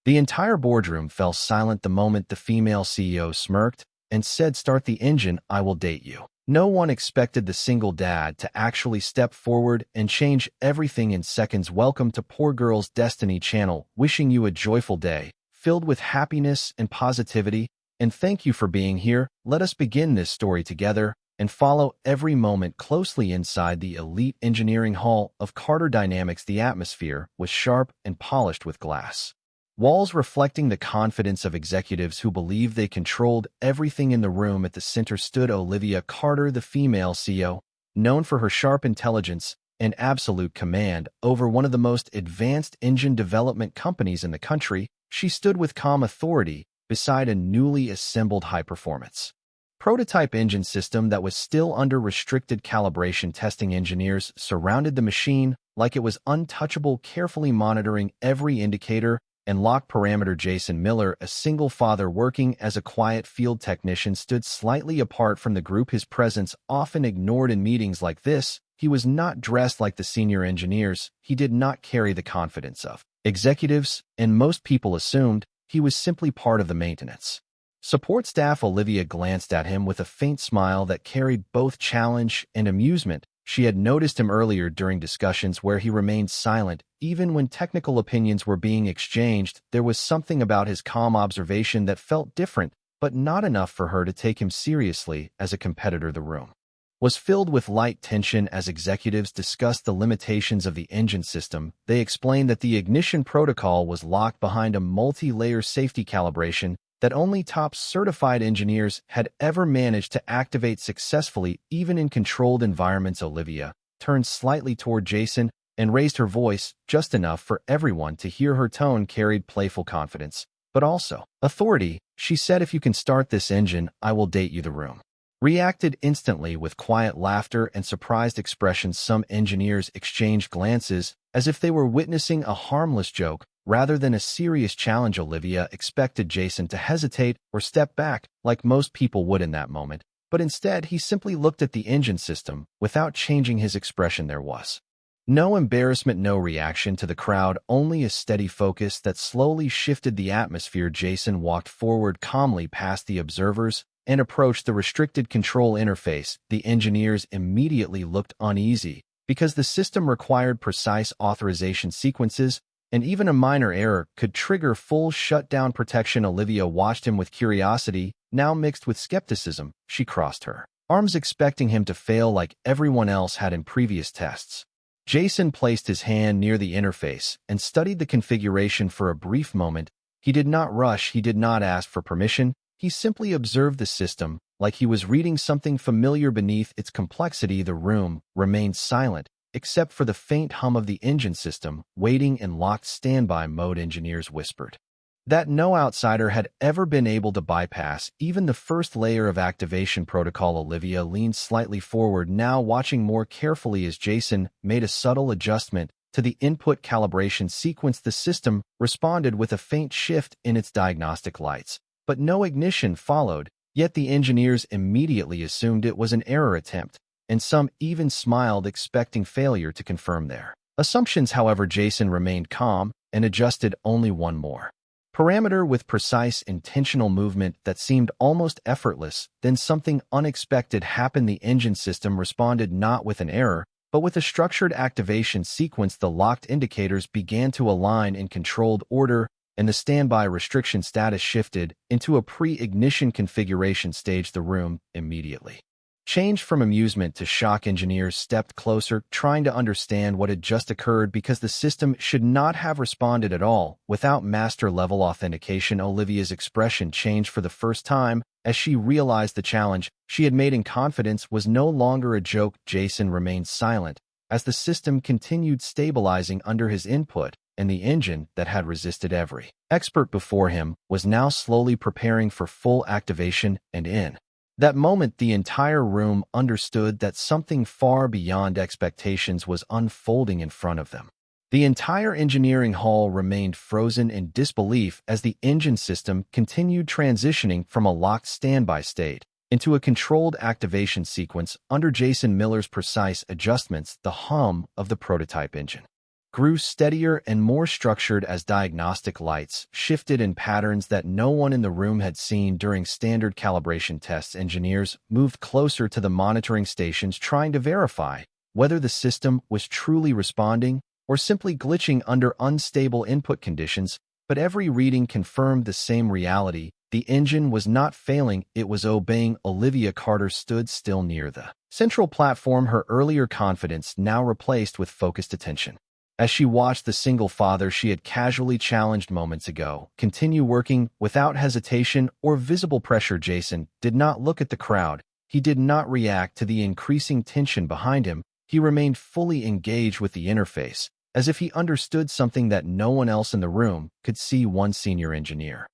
The entire boardroom fell silent the moment the female CEO smirked and said, "Start the engine, I will date you." No one expected the single dad to actually step forward and change everything in seconds. Welcome to Poor Girl's Destiny channel, wishing you a joyful day, filled with happiness and positivity, and thank you for being here. Let us begin this story together and follow every moment closely inside the elite engineering hall of Carter Dynamics. The atmosphere was sharp and polished with glass walls reflecting the confidence of executives who believed they controlled everything in the room. At the center stood Olivia Carter, the female CEO, known for her sharp intelligence and absolute command over one of the most advanced engine development companies in the country. She stood with calm authority beside a newly assembled high-performance prototype engine system that was still under restricted calibration testing. Engineers surrounded the machine like it was untouchable, carefully monitoring every indicator and lock parameter. Jason Miller, a single father working as a quiet field technician, stood slightly apart from the group, his presence often ignored in meetings like this. He was not dressed like the senior engineers. He did not carry the confidence of executives, and most people assumed he was simply part of the maintenance support staff. Olivia glanced at him with a faint smile that carried both challenge and amusement. She had noticed him earlier during discussions where he remained silent, even when technical opinions were being exchanged. There was something about his calm observation that felt different, but not enough for her to take him seriously as a competitor. The room was filled with light tension as executives discussed the limitations of the engine system. They explained that the ignition protocol was locked behind a multi-layer safety calibration that only top-certified engineers had ever managed to activate successfully, even in controlled environments. Olivia turned slightly toward Jason and raised her voice just enough for everyone to hear. Her tone carried playful confidence, but also authority. She said, "If you can start this engine, I will date you." The room reacted instantly with quiet laughter and surprised expressions. Some engineers exchanged glances as if they were witnessing a harmless joke rather than a serious challenge. Olivia expected Jason to hesitate or step back like most people would in that moment, but instead he simply looked at the engine system without changing his expression. There was no embarrassment, no reaction to the crowd, only a steady focus that slowly shifted the atmosphere. Jason walked forward calmly past the observers and approached the restricted control interface. The engineers immediately looked uneasy because the system required precise authorization sequences, and even a minor error could trigger full shutdown protection. Olivia watched him with curiosity, now mixed with skepticism. She crossed her arms, expecting him to fail like everyone else had in previous tests. Jason placed his hand near the interface and studied the configuration for a brief moment. He did not rush, he did not ask for permission. He simply observed the system like he was reading something familiar. Beneath its complexity, the room remained silent, except for the faint hum of the engine system waiting in locked standby mode. Engineers whispered that no outsider had ever been able to bypass even the first layer of activation protocol. Olivia leaned slightly forward, now watching more carefully as Jason made a subtle adjustment to the input calibration sequence. The system responded with a faint shift in its diagnostic lights, but no ignition followed. Yet the engineers immediately assumed it was an error attempt, and some even smiled, expecting failure to confirm their assumptions. However, Jason remained calm and adjusted only one more parameter with precise, intentional movement that seemed almost effortless. Then something unexpected happened. The engine system responded not with an error, but with a structured activation sequence. The locked indicators began to align in controlled order, and the standby restriction status shifted into a pre-ignition configuration stage. The room immediately changed from amusement to shock. Engineers stepped closer, trying to understand what had just occurred because the system should not have responded at all without master-level authentication. Olivia's expression changed for the first time as she realized the challenge she had made in confidence was no longer a joke. Jason remained silent as the system continued stabilizing under his input, and the engine that had resisted every expert before him was now slowly preparing for full activation. And in that moment, the entire room understood that something far beyond expectations was unfolding in front of them. The entire engineering hall remained frozen in disbelief as the engine system continued transitioning from a locked standby state into a controlled activation sequence under Jason Miller's precise adjustments. The hum of the prototype engine grew steadier and more structured as diagnostic lights shifted in patterns that no one in the room had seen during standard calibration tests. Engineers moved closer to the monitoring stations, trying to verify whether the system was truly responding or simply glitching under unstable input conditions. But every reading confirmed the same reality. The engine was not failing, it was obeying. Olivia Carter stood still near the central platform, her earlier confidence now replaced with focused attention. As she watched the single father she had casually challenged moments ago continue working without hesitation or visible pressure, Jason did not look at the crowd. He did not react to the increasing tension behind him. He remained fully engaged with the interface, as if he understood something that no one else in the room could see. One senior engineer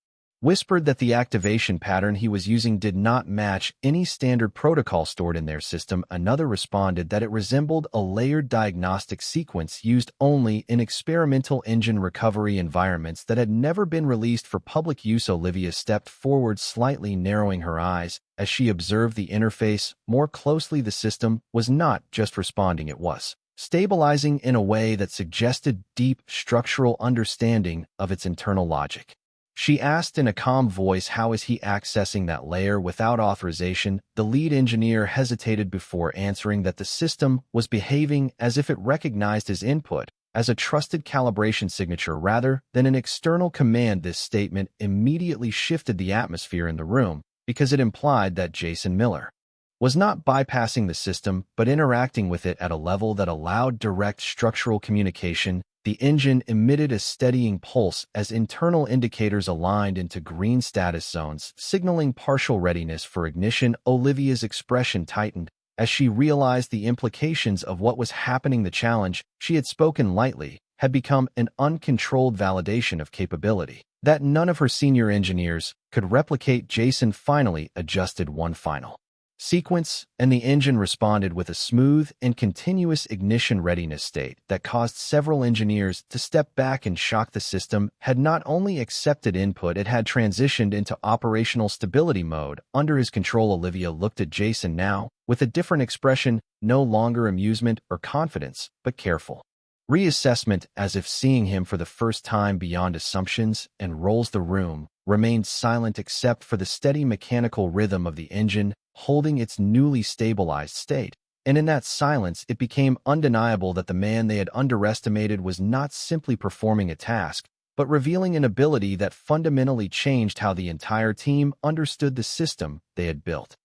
whispered that the activation pattern he was using did not match any standard protocol stored in their system. Another responded that it resembled a layered diagnostic sequence used only in experimental engine recovery environments that had never been released for public use. Olivia stepped forward, slightly narrowing her eyes as she observed the interface more closely. The system was not just responding, it was stabilizing in a way that suggested deep structural understanding of its internal logic. She asked in a calm voice, "How is he accessing that layer without authorization?" The lead engineer hesitated before answering that the system was behaving as if it recognized his input as a trusted calibration signature rather than an external command. This statement immediately shifted the atmosphere in the room because it implied that Jason Miller was not bypassing the system but interacting with it at a level that allowed direct structural communication. The engine emitted a steadying pulse as internal indicators aligned into green status zones, signaling partial readiness for ignition. Olivia's expression tightened as she realized the implications of what was happening. The challenge she had spoken lightly had become an uncontrolled validation of capability that none of her senior engineers could replicate. Jason finally adjusted one final sequence, and the engine responded with a smooth and continuous ignition readiness state that caused several engineers to step back in shock. The system had not only accepted input, it had transitioned into operational stability mode under his control. Olivia looked at Jason now with a different expression, no longer amusement or confidence, but careful reassessment, as if seeing him for the first time beyond assumptions and roles. The room remained silent except for the steady mechanical rhythm of the engine holding its newly stabilized state. And in that silence, it became undeniable that the man they had underestimated was not simply performing a task, but revealing an ability that fundamentally changed how the entire team understood the system they had built.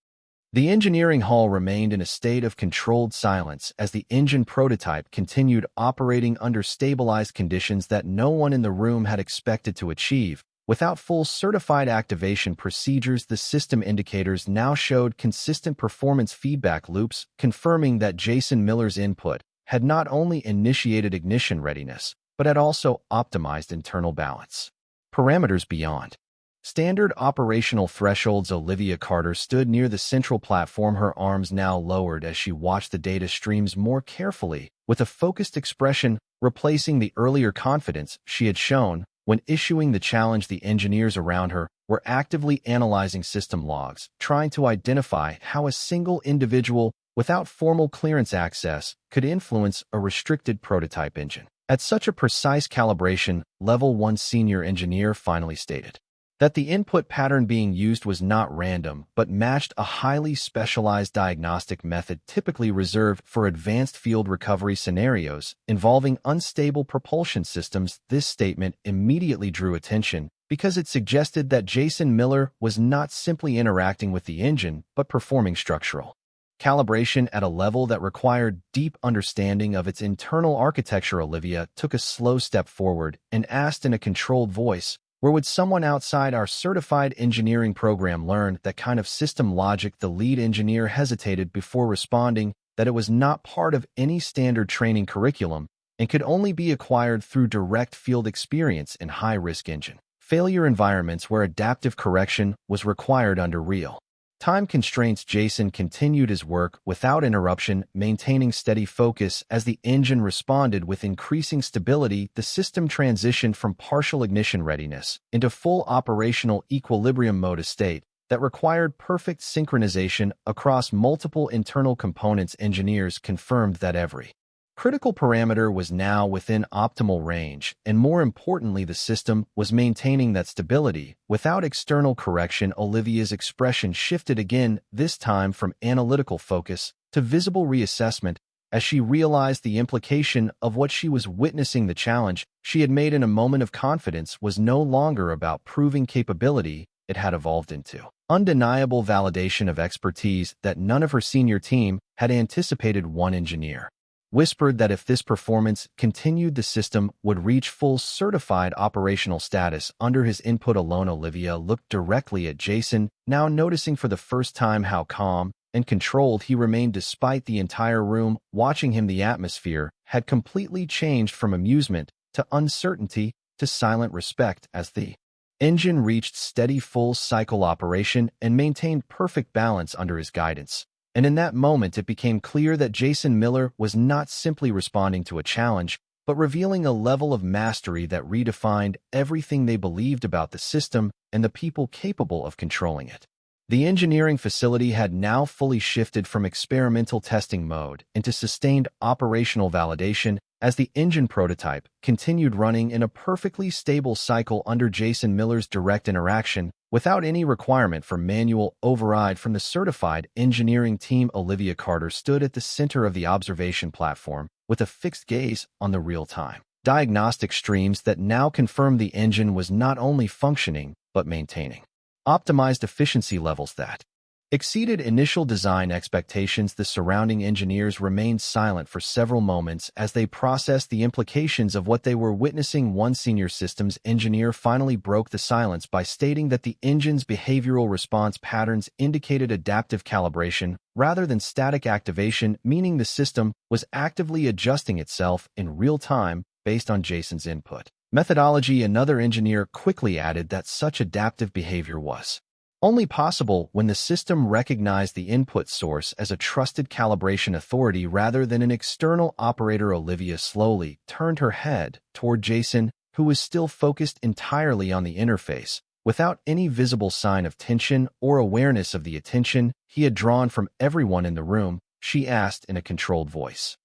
The engineering hall remained in a state of controlled silence as the engine prototype continued operating under stabilized conditions that no one in the room had expected to achieve. Without full certified activation procedures, the system indicators now showed consistent performance feedback loops, confirming that Jason Miller's input had not only initiated ignition readiness, but had also optimized internal balance parameters beyond standard operational thresholds. Olivia Carter stood near the central platform, her arms now lowered as she watched the data streams more carefully, with a focused expression replacing the earlier confidence she had shown when issuing the challenge. The engineers around her were actively analyzing system logs, trying to identify how a single individual without formal clearance access could influence a restricted prototype engine. At such a precise calibration level, one senior engineer finally stated that the input pattern being used was not random but matched a highly specialized diagnostic method typically reserved for advanced field recovery scenarios involving unstable propulsion systems. This statement immediately drew attention because it suggested that Jason Miller was not simply interacting with the engine but performing structural calibration at a level that required deep understanding of its internal architecture. Olivia took a slow step forward and asked in a controlled voice, "Where would someone outside our certified engineering program learn that kind of system logic?" The lead engineer hesitated before responding that it was not part of any standard training curriculum and could only be acquired through direct field experience in high-risk engine failure environments where adaptive correction was required under real time constraints. Jason continued his work without interruption, maintaining steady focus as the engine responded with increasing stability. The system transitioned from partial ignition readiness into full operational equilibrium mode, a state that required perfect synchronization across multiple internal components. Engineers confirmed that every Critical parameter was now within optimal range, and more importantly, the system was maintaining that stability. Without external correction, Olivia's expression shifted again, this time from analytical focus to visible reassessment, as she realized the implication of what she was witnessing. The challenge she had made in a moment of confidence was no longer about proving capability. It had evolved into undeniable validation of expertise that none of her senior team had anticipated. One engineer whispered that if this performance continued, the system would reach full certified operational status under his input alone. Olivia looked directly at Jason, now noticing for the first time how calm and controlled he remained despite the entire room watching him. The atmosphere had completely changed from amusement to uncertainty to silent respect as the engine reached steady full-cycle operation and maintained perfect balance under his guidance. And in that moment, it became clear that Jason Miller was not simply responding to a challenge, but revealing a level of mastery that redefined everything they believed about the system and the people capable of controlling it. The engineering facility had now fully shifted from experimental testing mode into sustained operational validation as the engine prototype continued running in a perfectly stable cycle under Jason Miller's direct interaction, without any requirement for manual override from the certified engineering team. Olivia Carter stood at the center of the observation platform with a fixed gaze on the real-time diagnostic streams that now confirmed the engine was not only functioning but maintaining optimized efficiency levels that exceeded initial design expectations. The surrounding engineers remained silent for several moments as they processed the implications of what they were witnessing. One senior systems engineer finally broke the silence by stating that the engine's behavioral response patterns indicated adaptive calibration rather than static activation, meaning the system was actively adjusting itself in real time based on Jason's input methodology. Another engineer quickly added that such adaptive behavior was only possible when the system recognized the input source as a trusted calibration authority rather than an external operator. Olivia slowly turned her head toward Jason, who was still focused entirely on the interface, without any visible sign of tension or awareness of the attention he had drawn from everyone in the room. She asked in a controlled voice,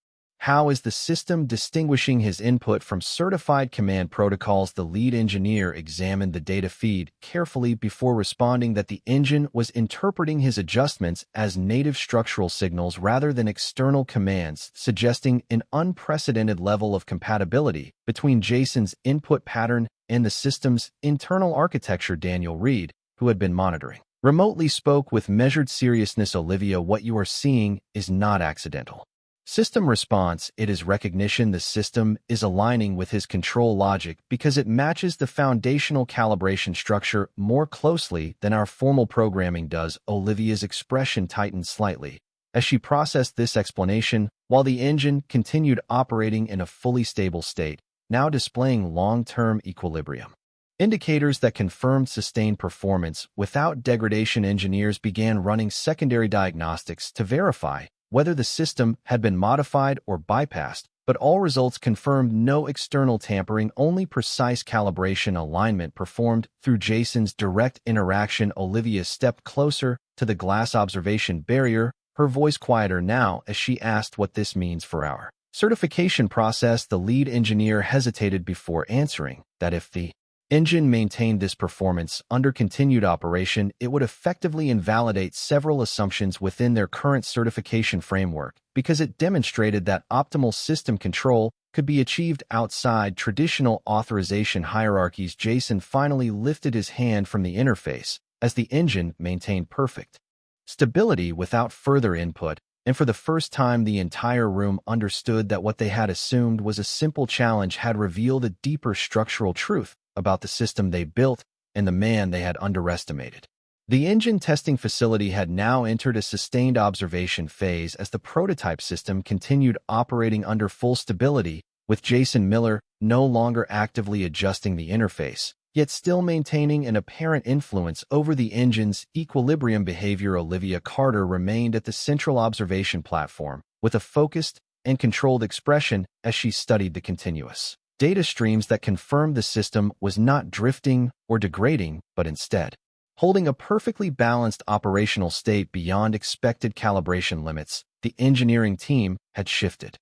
"How is the system distinguishing his input from certified command protocols?" The lead engineer examined the data feed carefully before responding that the engine was interpreting his adjustments as native structural signals rather than external commands, suggesting an unprecedented level of compatibility between Jason's input pattern and the system's internal architecture. Daniel Reed, who had been monitoring remotely, spoke with measured seriousness. "Olivia, what you are seeing is not accidental system response. It is recognition. The system is aligning with his control logic because it matches the foundational calibration structure more closely than our formal programming does." Olivia's expression tightened slightly as she processed this explanation, while the engine continued operating in a fully stable state, now displaying long-term equilibrium indicators that confirmed sustained performance without degradation. Engineers began running secondary diagnostics to verify whether the system had been modified or bypassed, but all results confirmed no external tampering, only precise calibration alignment performed through Jason's direct interaction. Olivia stepped closer to the glass observation barrier, her voice quieter now as she asked what this means for our certification process. The lead engineer hesitated before answering that if the engine maintained this performance under continued operation, it would effectively invalidate several assumptions within their current certification framework because it demonstrated that optimal system control could be achieved outside traditional authorization hierarchies. Jason finally lifted his hand from the interface as the engine maintained perfect stability without further input, and for the first time the entire room understood that what they had assumed was a simple challenge had revealed a deeper structural truth about the system they built and the man they had underestimated. The engine testing facility had now entered a sustained observation phase as the prototype system continued operating under full stability, with Jason Miller no longer actively adjusting the interface, yet still maintaining an apparent influence over the engine's equilibrium behavior. Olivia Carter remained at the central observation platform with a focused and controlled expression as she studied the continuous data streams that confirmed the system was not drifting or degrading, but instead holding a perfectly balanced operational state beyond expected calibration limits. The engineering team had shifted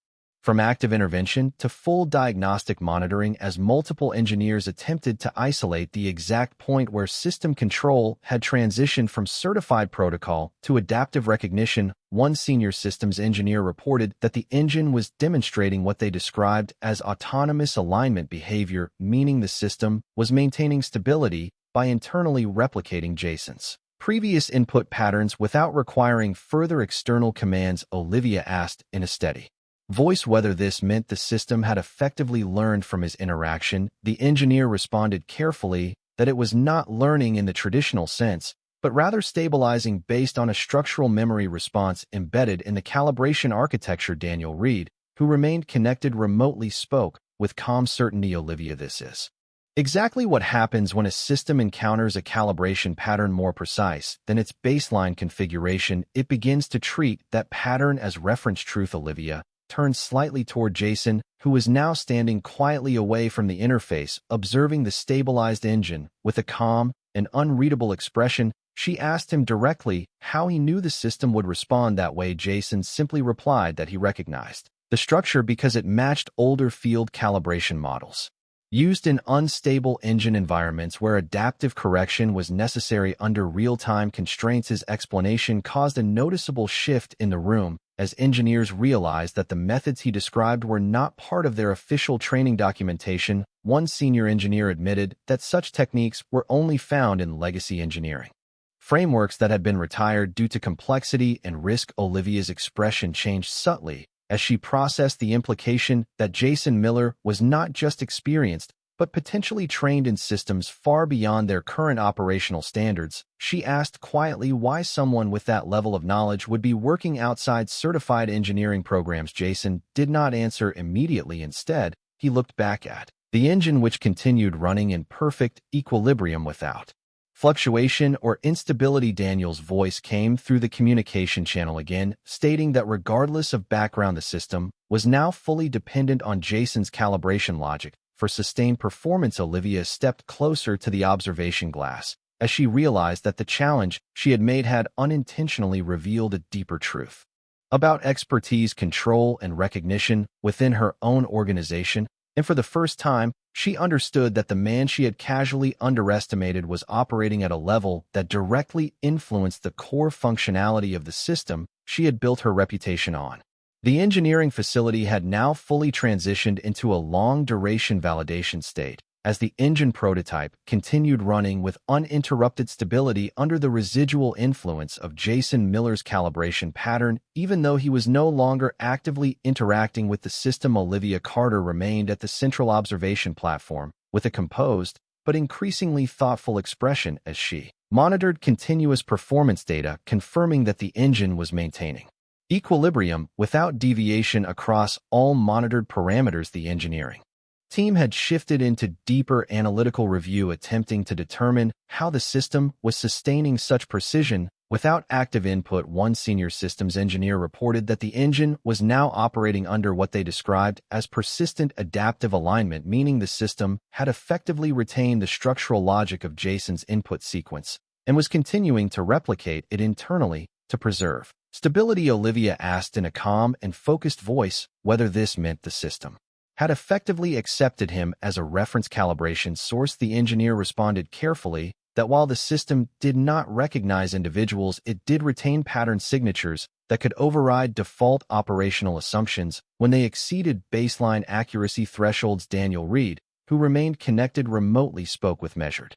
from active intervention to full diagnostic monitoring as multiple engineers attempted to isolate the exact point where system control had transitioned from certified protocol to adaptive recognition. One senior systems engineer reported that the engine was demonstrating what they described as autonomous alignment behavior, meaning the system was maintaining stability by internally replicating Jason's previous input patterns without requiring further external commands. Olivia asked in a steady voice whether this meant the system had effectively learned from his interaction. The engineer responded carefully that it was not learning in the traditional sense, but rather stabilizing based on a structural memory response embedded in the calibration architecture. Daniel Reed, who remained connected remotely, spoke with calm certainty. Olivia, this is exactly what happens when a system encounters a calibration pattern more precise than its baseline configuration. It begins to treat that pattern as reference truth. Olivia turned slightly toward Jason, who was now standing quietly away from the interface, observing the stabilized engine. With a calm and unreadable expression, she asked him directly how he knew the system would respond that way. Jason simply replied that he recognized the structure because it matched older field calibration models used in unstable engine environments where adaptive correction was necessary under real-time constraints. His explanation caused a noticeable shift in the room as engineers realized that the methods he described were not part of their official training documentation. One senior engineer admitted that such techniques were only found in legacy engineering frameworks that had been retired due to complexity and risk. Olivia's expression changed subtly as she processed the implication that Jason Miller was not just experienced, but potentially trained in systems far beyond their current operational standards. She asked quietly why someone with that level of knowledge would be working outside certified engineering programs. Jason did not answer immediately. Instead, he looked back at the engine, which continued running in perfect equilibrium without fluctuation or instability. Daniel's voice came through the communication channel again, stating that regardless of background, the system was now fully dependent on Jason's calibration logic for sustained performance. Olivia stepped closer to the observation glass as she realized that the challenge she had made had unintentionally revealed a deeper truth about expertise, control, and recognition within her own organization. And for the first time, she understood that the man she had casually underestimated was operating at a level that directly influenced the core functionality of the system she had built her reputation on. The engineering facility had now fully transitioned into a long-duration validation state, as the engine prototype continued running with uninterrupted stability under the residual influence of Jason Miller's calibration pattern. Even though he was no longer actively interacting with the system, Olivia Carter remained at the central observation platform with a composed but increasingly thoughtful expression as she monitored continuous performance data, confirming that the engine was maintaining equilibrium without deviation across all monitored parameters. The engineering team had shifted into deeper analytical review, attempting to determine how the system was sustaining such precision without active input. One senior systems engineer reported that the engine was now operating under what they described as persistent adaptive alignment, meaning the system had effectively retained the structural logic of Jason's input sequence and was continuing to replicate it internally to preserve stability. Olivia asked in a calm and focused voice whether this meant the system had effectively accepted him as a reference calibration source. The engineer responded carefully that while the system did not recognize individuals, it did retain pattern signatures that could override default operational assumptions when they exceeded baseline accuracy thresholds. Daniel Reed, who remained connected remotely, spoke with measured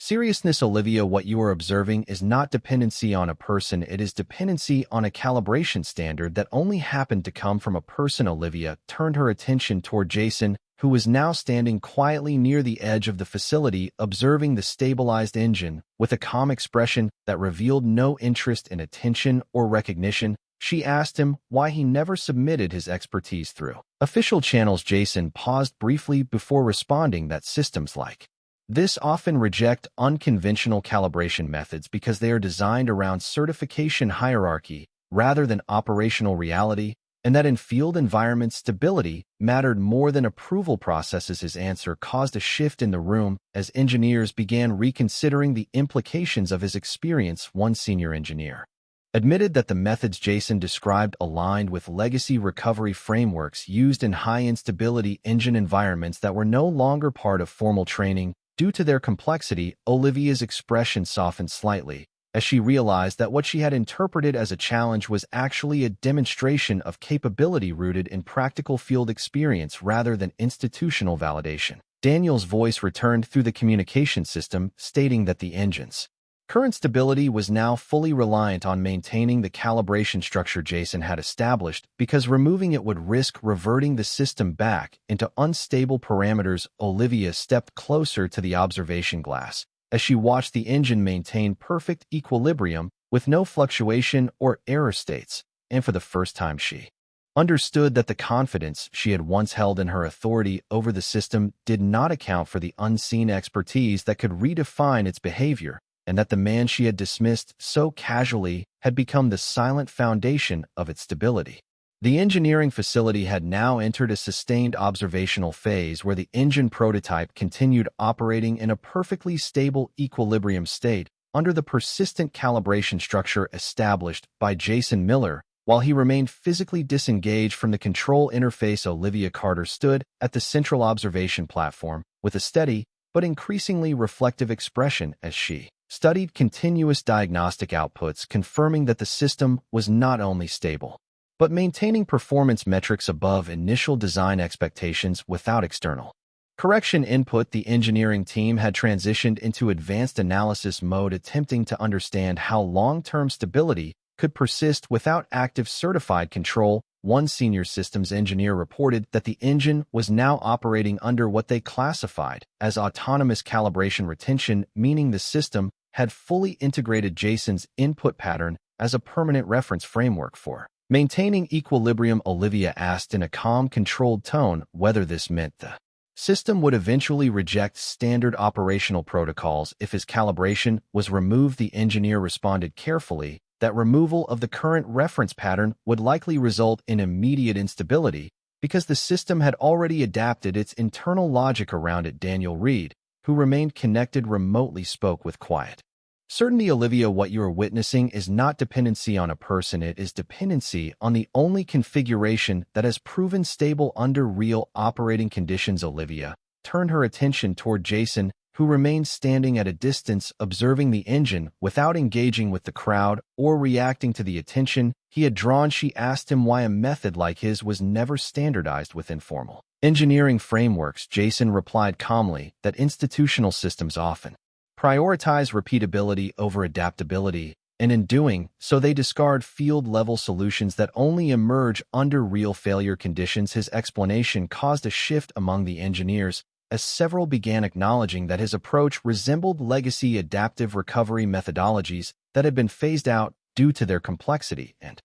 seriousness. Olivia, what you are observing is not dependency on a person, it is dependency on a calibration standard that only happened to come from a person. Olivia turned her attention toward Jason, who was now standing quietly near the edge of the facility, observing the stabilized engine with a calm expression that revealed no interest in attention or recognition. She asked him why he never submitted his expertise through official channels. Jason paused briefly before responding that systems like this often reject unconventional calibration methods because they are designed around certification hierarchy rather than operational reality, and that in field environments, stability mattered more than approval processes. His answer caused a shift in the room as engineers began reconsidering the implications of his experience. One senior engineer admitted that the methods Jason described aligned with legacy recovery frameworks used in high-instability engine environments that were no longer part of formal training. Due to their complexity, Olivia's expression softened slightly, as she realized that what she had interpreted as a challenge was actually a demonstration of capability rooted in practical field experience rather than institutional validation. Daniel's voice returned through the communication system, stating that the engine's current stability was now fully reliant on maintaining the calibration structure Jason had established, because removing it would risk reverting the system back into unstable parameters. Olivia stepped closer to the observation glass as she watched the engine maintain perfect equilibrium with no fluctuation or error states, and for the first time she understood that the confidence she had once held in her authority over the system did not account for the unseen expertise that could redefine its behavior, and that the man she had dismissed so casually had become the silent foundation of its stability. The engineering facility had now entered a sustained observational phase where the engine prototype continued operating in a perfectly stable equilibrium state under the persistent calibration structure established by Jason Miller. While he remained physically disengaged from the control interface, Olivia Carter stood at the central observation platform with a steady but increasingly reflective expression as she studied continuous diagnostic outputs, confirming that the system was not only stable, but maintaining performance metrics above initial design expectations without external correction input. The engineering team had transitioned into advanced analysis mode, attempting to understand how long-term stability could persist without active certified control. One senior systems engineer reported that the engine was now operating under what they classified as autonomous calibration retention, meaning the system had fully integrated Jason's input pattern as a permanent reference framework for maintaining equilibrium. Olivia asked in a calm, controlled tone whether this meant the system would eventually reject standard operational protocols if his calibration was removed. The engineer responded carefully that removal of the current reference pattern would likely result in immediate instability because the system had already adapted its internal logic around it. Daniel Reed, who remained connected remotely, spoke with quiet certainty. Olivia, what you are witnessing is not dependency on a person, it is dependency on the only configuration that has proven stable under real operating conditions. Olivia turned her attention toward Jason, who remained standing at a distance observing the engine without engaging with the crowd or reacting to the attention he had drawn. She asked him why a method like his was never standardized within formal engineering frameworks. Jason replied calmly that institutional systems often prioritize repeatability over adaptability, and in doing so they discard field-level solutions that only emerge under real failure conditions. His explanation caused a shift among the engineers, as several began acknowledging that his approach resembled legacy adaptive recovery methodologies that had been phased out due to their complexity and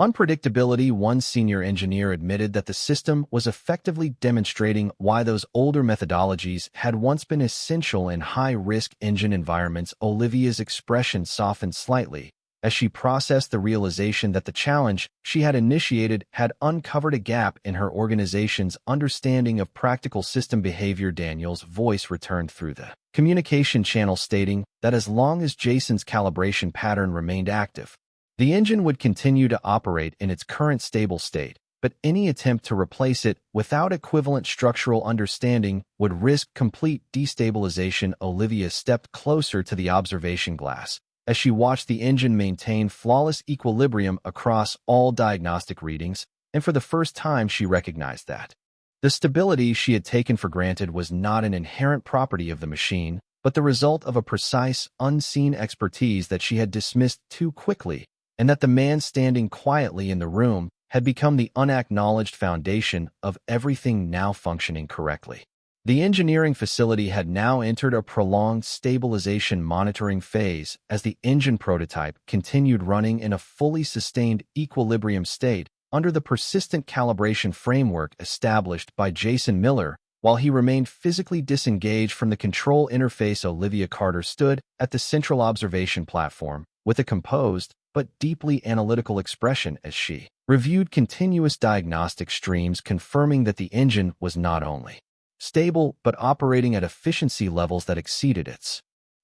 unpredictability. One senior engineer admitted that the system was effectively demonstrating why those older methodologies had once been essential in high-risk engine environments. Olivia's expression softened slightly as she processed the realization that the challenge she had initiated had uncovered a gap in her organization's understanding of practical system behavior. Daniel's voice returned through the communication channel, stating that as long as Jason's calibration pattern remained active, the engine would continue to operate in its current stable state, but any attempt to replace it without equivalent structural understanding would risk complete destabilization. Olivia stepped closer to the observation glass as she watched the engine maintain flawless equilibrium across all diagnostic readings, and for the first time she recognized that the stability she had taken for granted was not an inherent property of the machine, but the result of a precise, unseen expertise that she had dismissed too quickly, and that the man standing quietly in the room had become the unacknowledged foundation of everything now functioning correctly. The engineering facility had now entered a prolonged stabilization monitoring phase as the engine prototype continued running in a fully sustained equilibrium state under the persistent calibration framework established by Jason Miller. While he remained physically disengaged from the control interface, Olivia Carter stood at the central observation platform with a composed but deeply analytical expression as she reviewed continuous diagnostic streams, confirming that the engine was not only stable but operating at efficiency levels that exceeded its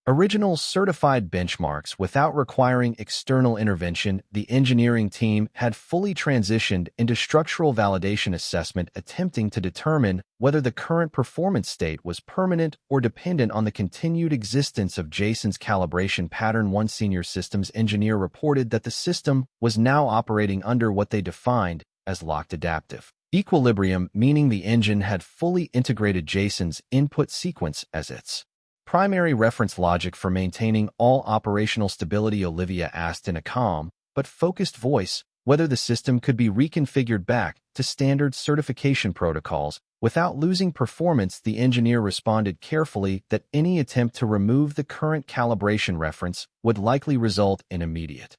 Original certified benchmarks without requiring external intervention. The engineering team had fully transitioned into structural validation assessment, attempting to determine whether the current performance state was permanent or dependent on the continued existence of Jason's calibration pattern. One senior systems engineer reported that the system was now operating under what they defined as locked adaptive equilibrium, meaning the engine had fully integrated Jason's input sequence as its primary reference logic for maintaining all operational stability. Olivia asked in a calm but focused voice whether the system could be reconfigured back to standard certification protocols without losing performance. The engineer responded carefully that any attempt to remove the current calibration reference would likely result in immediate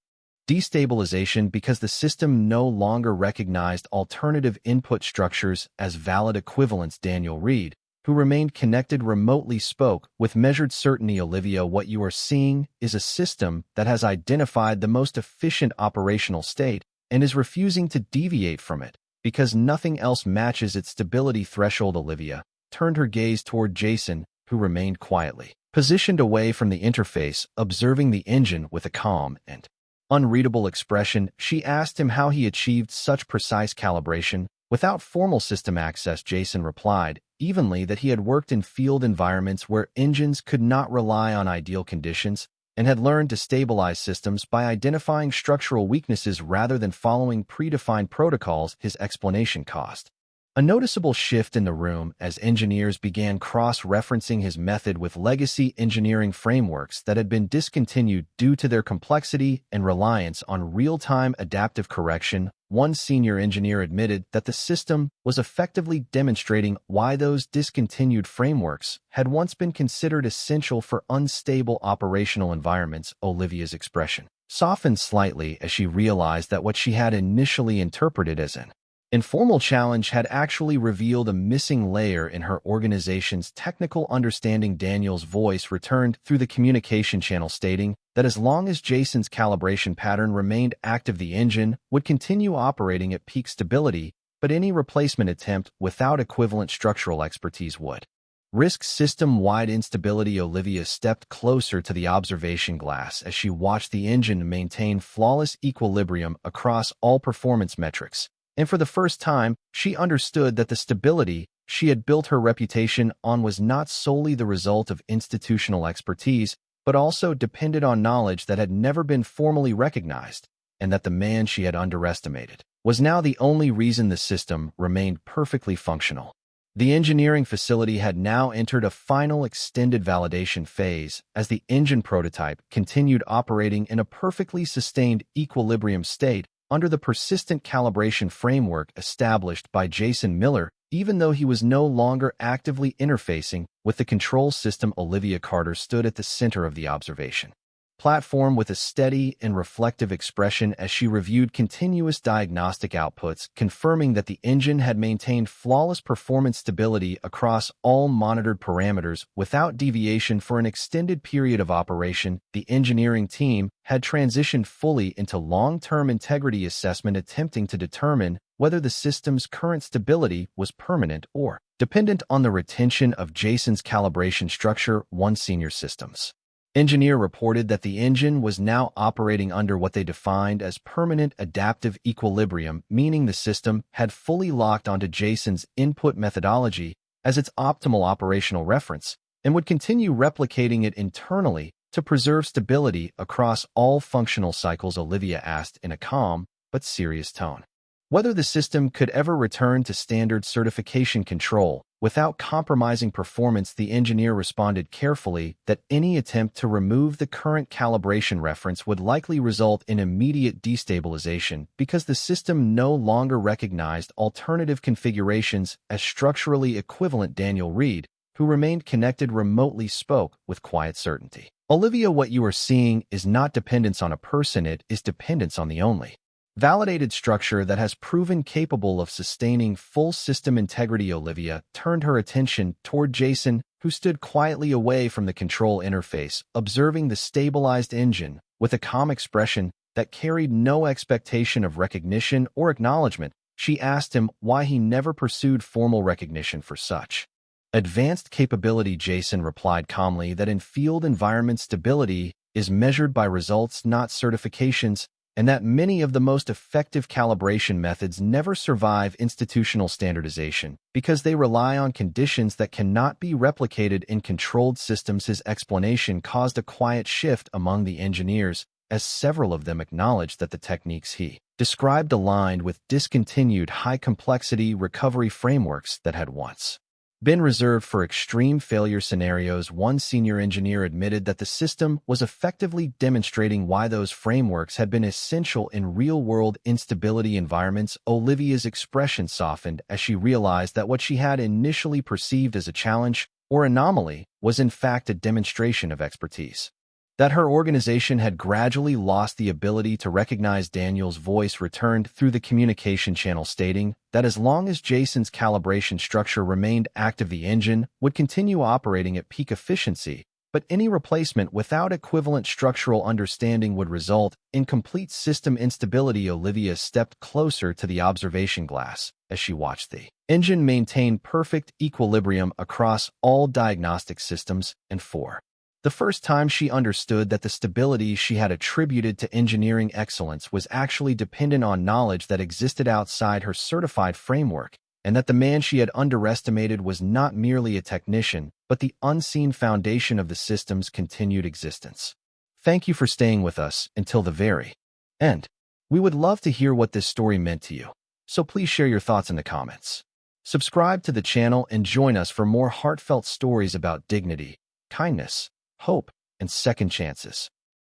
destabilization because the system no longer recognized alternative input structures as valid equivalents. Daniel Reed, who remained connected remotely, spoke with measured certainty. Olivia, what you are seeing is a system that has identified the most efficient operational state and is refusing to deviate from it because nothing else matches its stability threshold. Olivia turned her gaze toward Jason, who remained quietly positioned away from the interface, observing the engine with a calm and unreadable expression. She asked him how he achieved such precise calibration without formal system access. Jason replied evenly that he had worked in field environments where engines could not rely on ideal conditions and had learned to stabilize systems by identifying structural weaknesses rather than following predefined protocols. His explanation caused a noticeable shift in the room as engineers began cross-referencing his method with legacy engineering frameworks that had been discontinued due to their complexity and reliance on real-time adaptive correction. One senior engineer admitted that the system was effectively demonstrating why those discontinued frameworks had once been considered essential for unstable operational environments. Olivia's expression softened slightly as she realized that what she had initially interpreted as an informal challenge had actually revealed a missing layer in her organization's technical understanding. Daniel's voice returned through the communication channel, stating that as long as Jason's calibration pattern remained active, the engine would continue operating at peak stability, but any replacement attempt without equivalent structural expertise would risk system-wide instability. Olivia stepped closer to the observation glass as she watched the engine maintain flawless equilibrium across all performance metrics. And for the first time, she understood that the stability she had built her reputation on was not solely the result of institutional expertise, but also depended on knowledge that had never been formally recognized, and that the man she had underestimated was now the only reason the system remained perfectly functional. The engineering facility had now entered a final extended validation phase as the engine prototype continued operating in a perfectly sustained equilibrium state under the persistent calibration framework established by Jason Miller. Even though he was no longer actively interfacing with the control system, Olivia Carter stood at the center of the observation platform with a steady and reflective expression as she reviewed continuous diagnostic outputs, confirming that the engine had maintained flawless performance stability across all monitored parameters without deviation for an extended period of operation. The engineering team had transitioned fully into long-term integrity assessment, attempting to determine whether the system's current stability was permanent or dependent on the retention of Jason's calibration structure. One senior systems engineer reported that the engine was now operating under what they defined as permanent adaptive equilibrium, meaning the system had fully locked onto Jason's input methodology as its optimal operational reference and would continue replicating it internally to preserve stability across all functional cycles. Olivia asked in a calm but serious tone whether the system could ever return to standard certification control without compromising performance. The engineer responded carefully that any attempt to remove the current calibration reference would likely result in immediate destabilization because the system no longer recognized alternative configurations as structurally equivalent. Daniel Reed, who remained connected remotely, spoke with quiet certainty. Olivia, what you are seeing is not dependence on a person, it is dependence on the only validated structure that has proven capable of sustaining full system integrity. Olivia turned her attention toward Jason, who stood quietly away from the control interface, observing the stabilized engine with a calm expression that carried no expectation of recognition or acknowledgement. She asked him why he never pursued formal recognition for such Advanced capability, Jason replied calmly that in field environment stability is measured by results, not certifications, and that many of the most effective calibration methods never survive institutional standardization because they rely on conditions that cannot be replicated in controlled systems. His explanation caused a quiet shift among the engineers, as several of them acknowledged that the techniques he described aligned with discontinued high-complexity recovery frameworks that had once been reserved for extreme failure scenarios. One senior engineer admitted that the system was effectively demonstrating why those frameworks had been essential in real-world instability environments. Olivia's expression softened as she realized that what she had initially perceived as a challenge or anomaly was in fact a demonstration of expertise. That her organization had gradually lost the ability to recognize. Daniel's voice returned through the communication channel, stating that as long as Jason's calibration structure remained active, the engine would continue operating at peak efficiency, but any replacement without equivalent structural understanding would result in complete system instability. Olivia stepped closer to the observation glass as she watched the engine maintain perfect equilibrium across all diagnostic systems, and for the first time she understood that the stability she had attributed to engineering excellence was actually dependent on knowledge that existed outside her certified framework, and that the man she had underestimated was not merely a technician, but the unseen foundation of the system's continued existence. Thank you for staying with us until the very end. We would love to hear what this story meant to you, so please share your thoughts in the comments. Subscribe to the channel and join us for more heartfelt stories about dignity, kindness, hope, and second chances.